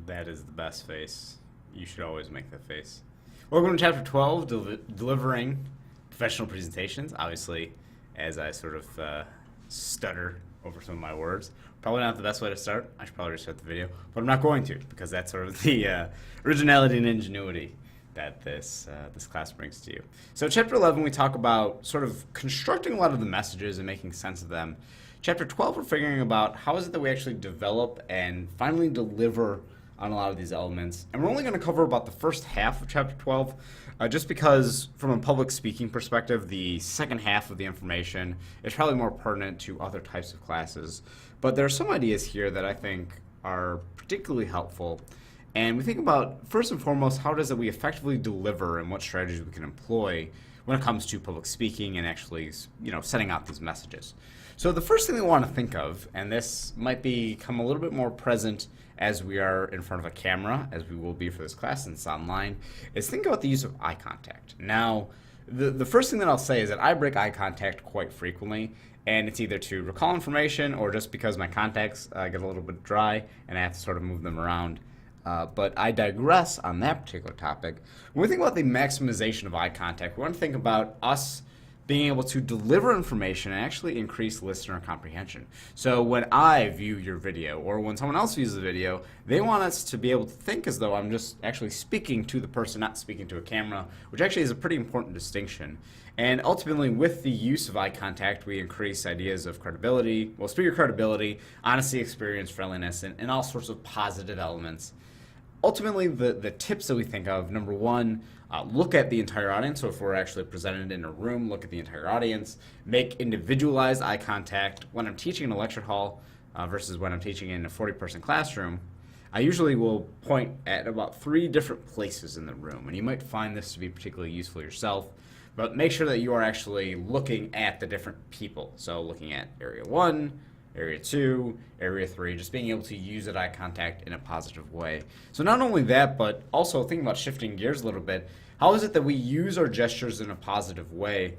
That is the best face. You should always make that face. Welcome to Chapter 12, delivering professional presentations. Obviously, as I sort of stutter over some of my words, probably not the best way to start. I should probably restart the video, but I'm not going to, because that's sort of the originality and ingenuity that this class brings to you. So Chapter 11, we talk about sort of constructing a lot of the messages and making sense of them. Chapter 12, we're figuring about how is it that we actually develop and finally deliver on a lot of these elements. And we're only going to cover about the first half of Chapter 12, just because from a public speaking perspective, the second half of the information is probably more pertinent to other types of classes. But there are some ideas here that I think are particularly helpful. And we think about, first and foremost, how does it we effectively deliver and what strategies we can employ when it comes to public speaking and actually, setting out these messages. So the first thing we want to think of, and this might become a little bit more present as we are in front of a camera, as we will be for this class since it's online, is think about the use of eye contact. Now, the first thing that I'll say is that I break eye contact quite frequently, and it's either to recall information or just because my contacts get a little bit dry and I have to sort of move them around. But I digress on that particular topic. When we think about the maximization of eye contact, we want to think about us being able to deliver information and actually increase listener comprehension. So when I view your video or when someone else views the video, they want us to be able to think as though I'm just actually speaking to the person, not speaking to a camera, which actually is a pretty important distinction. And ultimately, with the use of eye contact, we increase ideas of credibility, speaker credibility, honesty, experience, friendliness, and all sorts of positive elements. Ultimately, the tips that we think of, number one, look at the entire audience. So if we're actually presented in a room, look at the entire audience. Make individualized eye contact. When I'm teaching in a lecture hall versus when I'm teaching in a 40-person classroom, I usually will point at about 3 different places in the room. And you might find this to be particularly useful yourself. But make sure that you are actually looking at the different people. So looking at area 1, area 2, area 3, just being able to use that eye contact in a positive way. So not only that, but also thinking about shifting gears a little bit, how is it that we use our gestures in a positive way?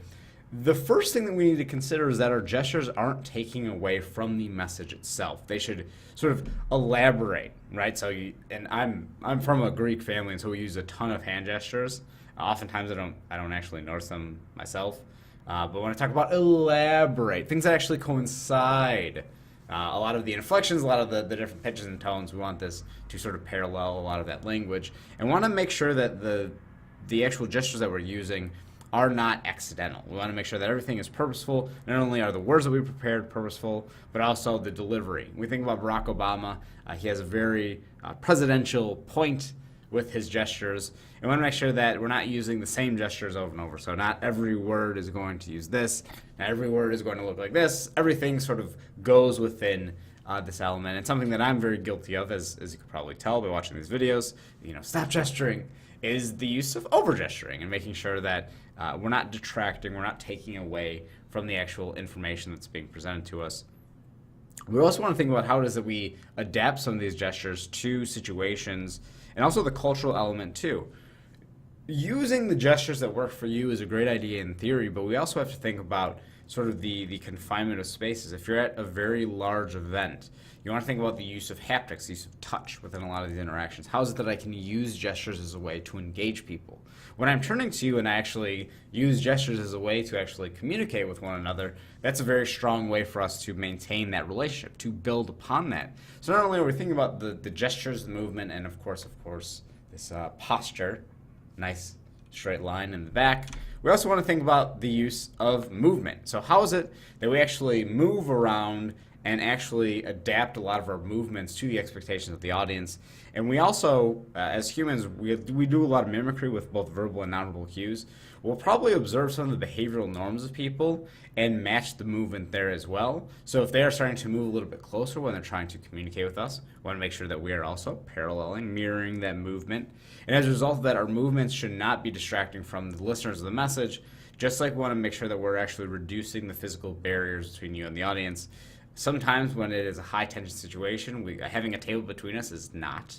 The first thing that we need to consider is that our gestures aren't taking away from the message itself. They should sort of elaborate, right? So, I'm from a Greek family, and so we use a ton of hand gestures. Oftentimes I don't actually notice them myself. But when I talk about elaborate, things that actually coincide, a lot of the inflections, a lot of the different pitches and tones, we want this to sort of parallel a lot of that language. And we want to make sure that the actual gestures that we're using are not accidental. We want to make sure that everything is purposeful. Not only are the words that we prepared purposeful, but also the delivery. We think about Barack Obama. He has a very presidential point with his gestures, and we want to make sure that we're not using the same gestures over and over. So not every word is going to use this, not every word is going to look like this. Everything sort of goes within this element, and something that I'm very guilty of, as you could probably tell by watching these videos, stop gesturing, is the use of over gesturing and making sure that we're not detracting, we're not taking away from the actual information that's being presented to us. We also want to think about how it is that we adapt some of these gestures to situations, and also the cultural element too. Using the gestures that work for you is a great idea in theory, but we also have to think about sort of the confinement of spaces. If you're at a very large event, you want to think about the use of haptics, the use of touch within a lot of these interactions. How is it that I can use gestures as a way to engage people? When I'm turning to you and I actually use gestures as a way to actually communicate with one another, that's a very strong way for us to maintain that relationship, to build upon that. So not only are we thinking about the gestures, the movement, and of course, this posture, nice straight line in the back, we also want to think about the use of movement. So how is it that we actually move around and actually adapt a lot of our movements to the expectations of the audience? And we also, as humans, we do a lot of mimicry with both verbal and nonverbal cues. We'll probably observe some of the behavioral norms of people and match the movement there as well. So if they are starting to move a little bit closer when they're trying to communicate with us, we want to make sure that we are also paralleling, mirroring that movement. And as a result of that, our movements should not be distracting from the listeners of the message, just like we want to make sure that we're actually reducing the physical barriers between you and the audience. Sometimes when it is a high tension situation, having a table between us is not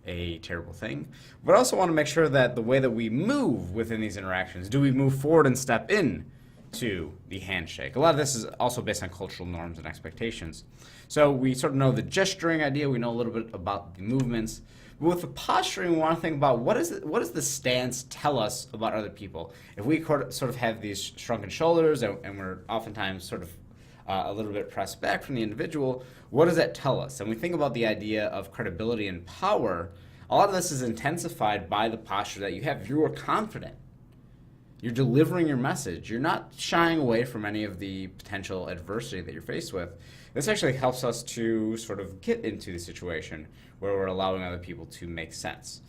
a terrible thing. But I also want to make sure that the way that we move within these interactions, do we move forward and step in to the handshake. A lot of this is also based on cultural norms and expectations. So we sort of know the gesturing idea, we know a little bit about the movements. But with the posturing, we want to think about what does the stance tell us about other people? If we sort of have these shrunken shoulders and we're oftentimes sort of a little bit pressed back from the individual, what does that tell us? And we think about the idea of credibility and power. A lot of this is intensified by the posture that you have. You are confident. You're delivering your message. You're not shying away from any of the potential adversity that you're faced with. This actually helps us to sort of get into the situation where we're allowing other people to make sense.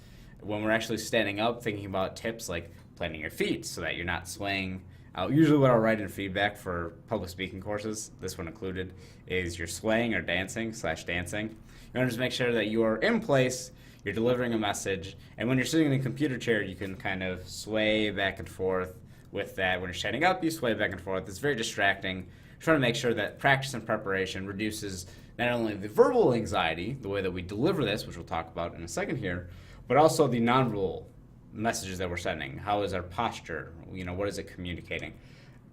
When we're actually standing up, thinking about tips like planting your feet so that you're not swaying. Usually what I'll write in feedback for public speaking courses, this one included, is you're swaying or dancing/dancing. You want to just make sure that you are in place, you're delivering a message, and when you're sitting in a computer chair, you can kind of sway back and forth with that. When you're standing up, you sway back and forth. It's very distracting. Trying to make sure that practice and preparation reduces not only the verbal anxiety, the way that we deliver this, which we'll talk about in a second here, but also the nonverbal messages that we're sending. How is our posture? What is it communicating?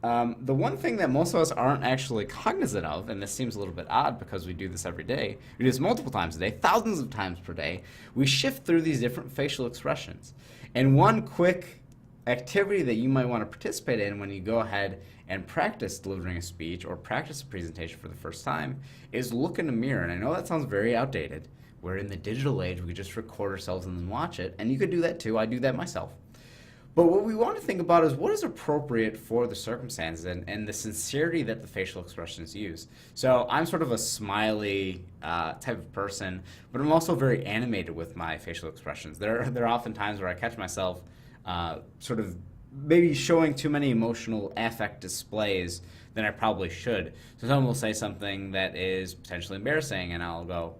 The one thing that most of us aren't actually cognizant of, and this seems a little bit odd because we do this every day, we do this multiple times a day, thousands of times per day, we shift through these different facial expressions. And one quick activity that you might want to participate in when you go ahead and practice delivering a speech or practice a presentation for the first time is look in the mirror. And I know that sounds very outdated. We're in the digital age. We could just record ourselves and then watch it. And you could do that too. I do that myself. But what we want to think about is what is appropriate for the circumstances and the sincerity that the facial expressions use. So I'm sort of a smiley type of person, but I'm also very animated with my facial expressions. There are often times where I catch myself sort of maybe showing too many emotional affect displays than I probably should. So someone will say something that is potentially embarrassing, and I'll go,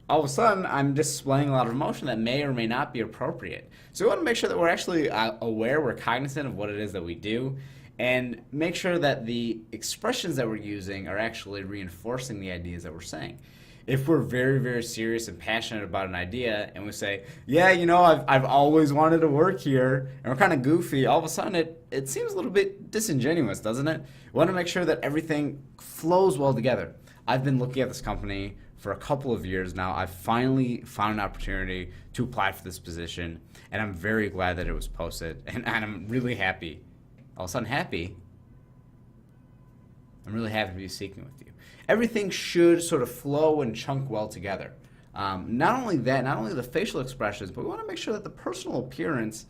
all of a sudden, I'm displaying a lot of emotion that may or may not be appropriate. So we want to make sure that we're actually aware, we're cognizant of what it is that we do, and make sure that the expressions that we're using are actually reinforcing the ideas that we're saying. If we're very, very serious and passionate about an idea and we say, yeah, I've always wanted to work here, and we're kind of goofy, all of a sudden it seems a little bit disingenuous, doesn't it? We want to make sure that everything flows well together. I've been looking at this company for a couple of years now. I've finally found an opportunity to apply for this position, and I'm very glad that it was posted, and I'm really happy. All of a sudden happy. I'm really happy to be speaking with you. Everything should sort of flow and chunk well together. Not only that, not only the facial expressions, but we want to make sure that the personal appearance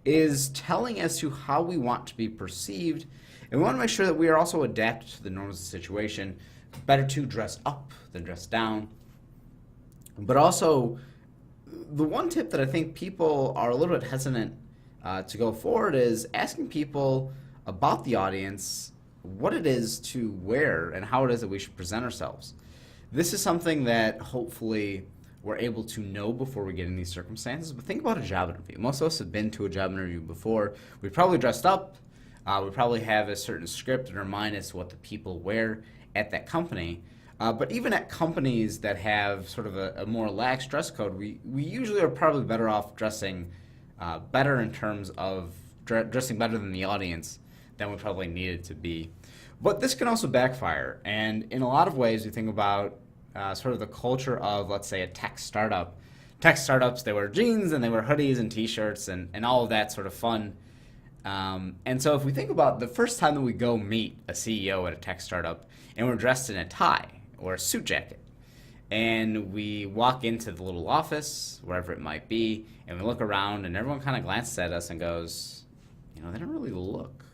is telling as to how we want to be perceived, and we want to make sure that we are also adapted to the norms of the situation. Better to dress up than dress down. But also, the one tip that I think people are a little bit hesitant to go forward is asking people about the audience what it is to wear and how it is that we should present ourselves. This is something that hopefully we're able to know before we get in these circumstances. But think about a job interview. Most of us have been to a job interview before. We probably dressed up. We probably have a certain script in our mind as to what the people wear at that company. But even at companies that have sort of a more lax dress code, we usually are probably better off dressing better in terms of dressing better than the audience than we probably needed to be. But this can also backfire. And in a lot of ways, we think about sort of the culture of, let's say, a tech startup. Tech startups, they wear jeans and they wear hoodies and t-shirts and all of that sort of fun. And so if we think about the first time that we go meet a CEO at a tech startup and we're dressed in a tie or a suit jacket, and we walk into the little office, wherever it might be, and we look around and everyone kind of glances at us and goes, they don't really look.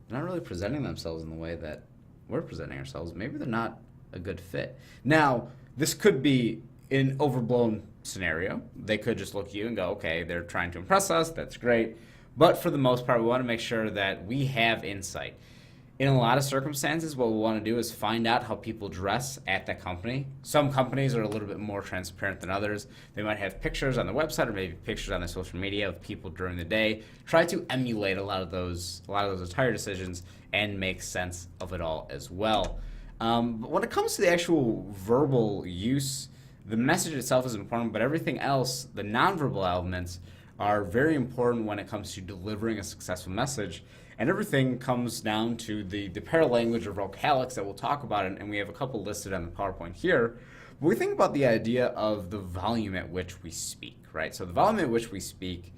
They're not really presenting themselves in the way that we're presenting ourselves. Maybe they're not a good fit. Now, this could be an overblown scenario. They could just look at you and go, okay, they're trying to impress us. That's great. But for the most part, we want to make sure that we have insight. In a lot of circumstances, what we want to do is find out how people dress at that company. Some companies are a little bit more transparent than others. They might have pictures on their website or maybe pictures on their social media of people during the day. Try to emulate a lot of those attire decisions and make sense of it all as well. But when it comes to the actual verbal use, the message itself is important, but everything else, the nonverbal elements, are very important when it comes to delivering a successful message. And everything comes down to the paralanguage or vocalics that we'll talk about, and we have a couple listed on the PowerPoint here. But we think about the idea of the volume at which we speak, right? So the volume at which we speak,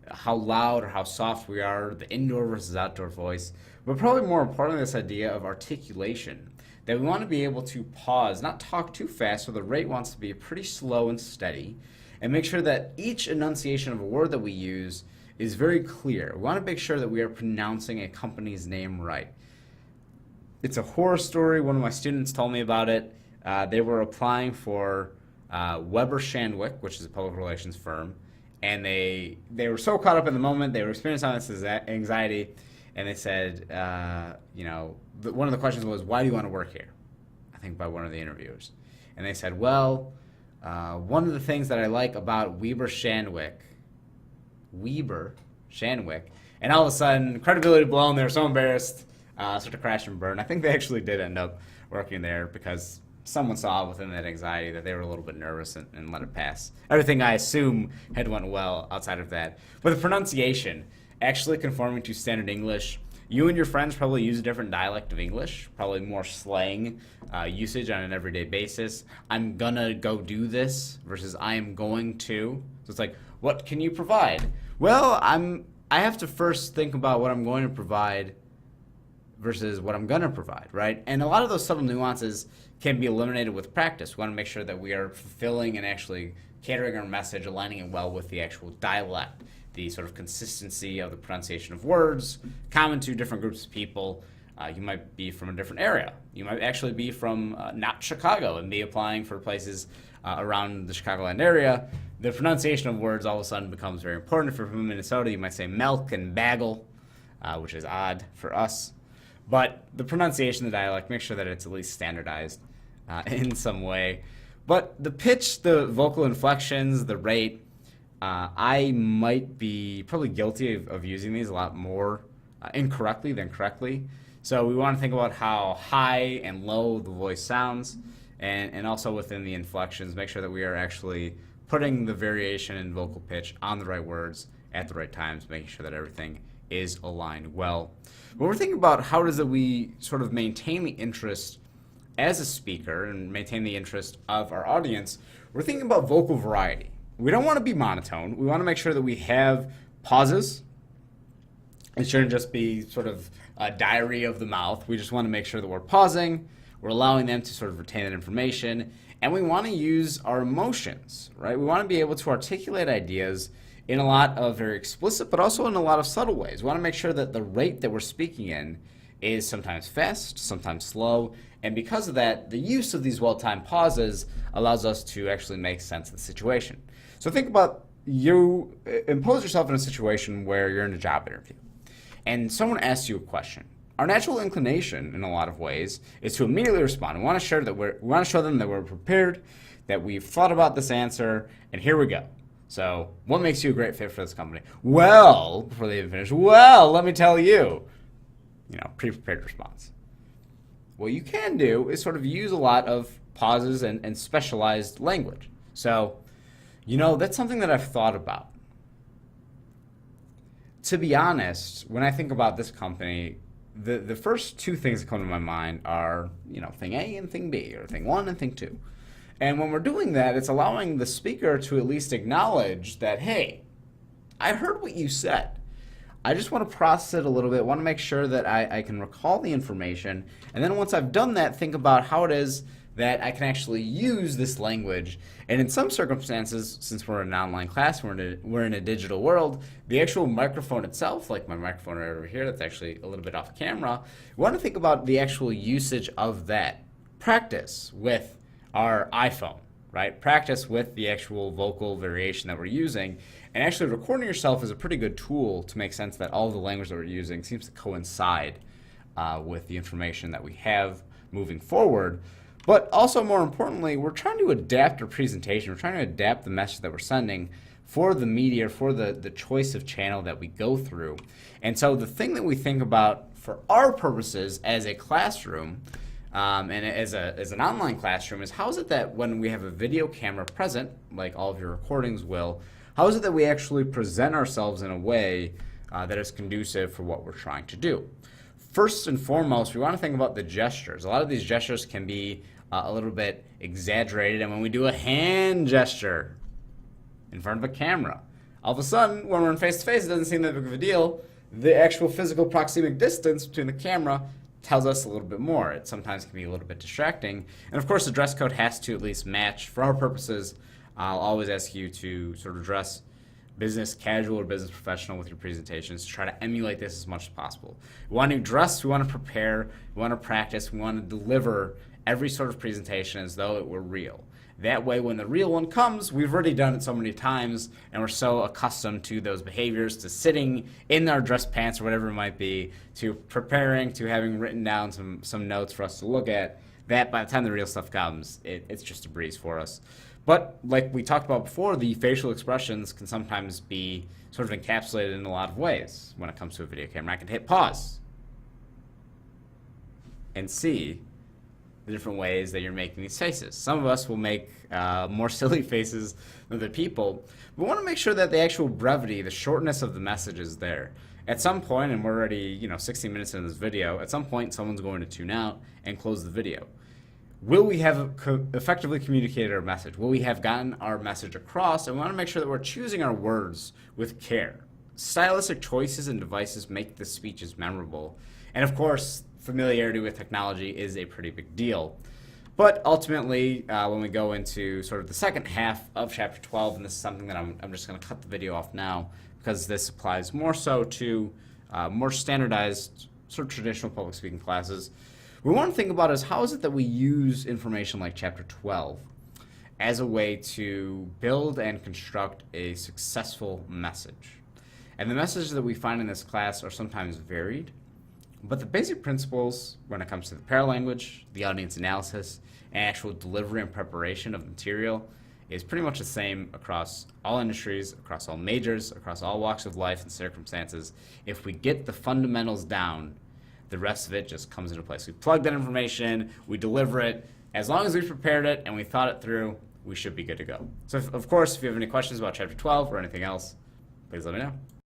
how loud or how soft we are, the indoor versus outdoor voice, but probably more importantly, this idea of articulation, that we want to be able to pause, not talk too fast, so the rate wants to be pretty slow and steady, and make sure that each enunciation of a word that we use is very clear. We want to make sure that we are pronouncing a company's name right. It's a horror story. One of my students told me about it. They were applying for Weber Shandwick, which is a public relations firm, and they were so caught up in the moment, they were experiencing all this anxiety, and they said, one of the questions was, why do you want to work here? I think by one of the interviewers. And they said, well, one of the things that I like about Weber Shandwick, and all of a sudden, credibility blown, they were so embarrassed, sort of crash and burn. I think they actually did end up working there because someone saw within that anxiety that they were a little bit nervous and let it pass. Everything I assume had went well outside of that. But the pronunciation, actually conforming to standard English, you and your friends probably use a different dialect of English, probably more slang usage on an everyday basis. I'm gonna go do this versus I am going to. So it's like, what can you provide? Well, I have to first think about what I'm going to provide versus what I'm gonna provide, right? And a lot of those subtle nuances can be eliminated with practice. We want to make sure that we are fulfilling and actually catering our message, aligning it well with the actual dialect, the sort of consistency of the pronunciation of words, common to different groups of people. You might be from a different area. You might actually be from not Chicago and be applying for places around the Chicagoland area. The pronunciation of words all of a sudden becomes very important. If you're from Minnesota, you might say milk and bagel, which is odd for us. But the pronunciation of the dialect, make sure that it's at least standardized in some way. But the pitch, the vocal inflections, the rate, I might be probably guilty of using these a lot more incorrectly than correctly. So we want to think about how high and low the voice sounds, and also within the inflections, make sure that we are actually putting the variation in vocal pitch on the right words at the right times, making sure that everything is aligned well. When we're thinking about how does it we sort of maintain the interest as a speaker and maintain the interest of our audience, we're thinking about vocal variety. We don't want to be monotone. We want to make sure that we have pauses. It shouldn't just be sort of a diary of the mouth. We just want to make sure that we're pausing, we're allowing them to sort of retain that information, and we want to use our emotions, right? We want to be able to articulate ideas in a lot of very explicit, but also in a lot of subtle ways. We want to make sure that the rate that we're speaking in is sometimes fast, sometimes slow, and because of that, the use of these well-timed pauses allows us to actually make sense of the situation. So think about you impose yourself in a situation where you're in a job interview, and someone asks you a question. Our natural inclination, in a lot of ways, is to immediately respond. We want to show them that we're prepared, that we've thought about this answer, and here we go. So, what makes you a great fit for this company? Well, before they even finish, well, let me tell you. Pre-prepared response. What you can do is sort of use a lot of pauses and specialized language. So, that's something that I've thought about. To be honest, when I think about this company, the first two things that come to my mind are, thing A and thing B, or thing 1 and thing 2. And when we're doing that, it's allowing the speaker to at least acknowledge that, hey, I heard what you said. I just want to process it a little bit, want to make sure that I can recall the information, and then once I've done that, think about how it is that I can actually use this language. And in some circumstances, since we're in an online class, we're in a digital world, the actual microphone itself, like my microphone right over here that's actually a little bit off camera, we want to think about the actual usage of that. Practice with our iPhone, right? Practice with the actual vocal variation that we're using. And actually recording yourself is a pretty good tool to make sense that all of the language that we're using seems to coincide with the information that we have moving forward. But also more importantly, we're trying to adapt our presentation. We're trying to adapt the message that we're sending for the media, for the choice of channel that we go through. And so the thing that we think about for our purposes as a classroom and as an online classroom is how is it that when we have a video camera present, like all of your recordings will, how is it that we actually present ourselves in a way that is conducive for what we're trying to do. First and foremost, we want to think about the gestures. A lot of these gestures can be a little bit exaggerated, and when we do a hand gesture in front of a camera, all of a sudden, when we're in face-to-face, it doesn't seem that big of a deal. The actual physical proxemic distance between the camera tells us a little bit more. It sometimes can be a little bit distracting. And of course, the dress code has to at least match. For our purposes, I'll always ask you to sort of dress business casual or business professional with your presentations to try to emulate this as much as possible. We want to dress, we want to prepare, we want to practice, we want to deliver every sort of presentation as though it were real. That way, when the real one comes, we've already done it so many times, and we're so accustomed to those behaviors, to sitting in our dress pants or whatever it might be, to preparing, to having written down some notes for us to look at, that by the time the real stuff comes, it's just a breeze for us. But like we talked about before, the facial expressions can sometimes be sort of encapsulated in a lot of ways when it comes to a video camera. I can hit pause and see the different ways that you're making these faces. Some of us will make more silly faces than other people. We want to make sure that the actual brevity, the shortness of the message is there. At some point, and we're already 16 minutes into this video, at some point someone's going to tune out and close the video. Will we have effectively communicated our message? Will we have gotten our message across? And we want to make sure that we're choosing our words with care. Stylistic choices and devices make the speeches memorable. And of course, familiarity with technology is a pretty big deal. But ultimately, when we go into sort of the second half of Chapter 12, and this is something that I'm just going to cut the video off now because this applies more so to more standardized, sort of traditional public speaking classes, we want to think about is how is it that we use information like Chapter 12 as a way to build and construct a successful message. And the messages that we find in this class are sometimes varied, but the basic principles when it comes to the paralanguage, the audience analysis, and actual delivery and preparation of material is pretty much the same across all industries, across all majors, across all walks of life and circumstances. If we get the fundamentals down, the rest of it just comes into place. We plug that information, we deliver it. As long as we prepared it and we thought it through, we should be good to go. So, of course, if you have any questions about Chapter 12 or anything else, please let me know.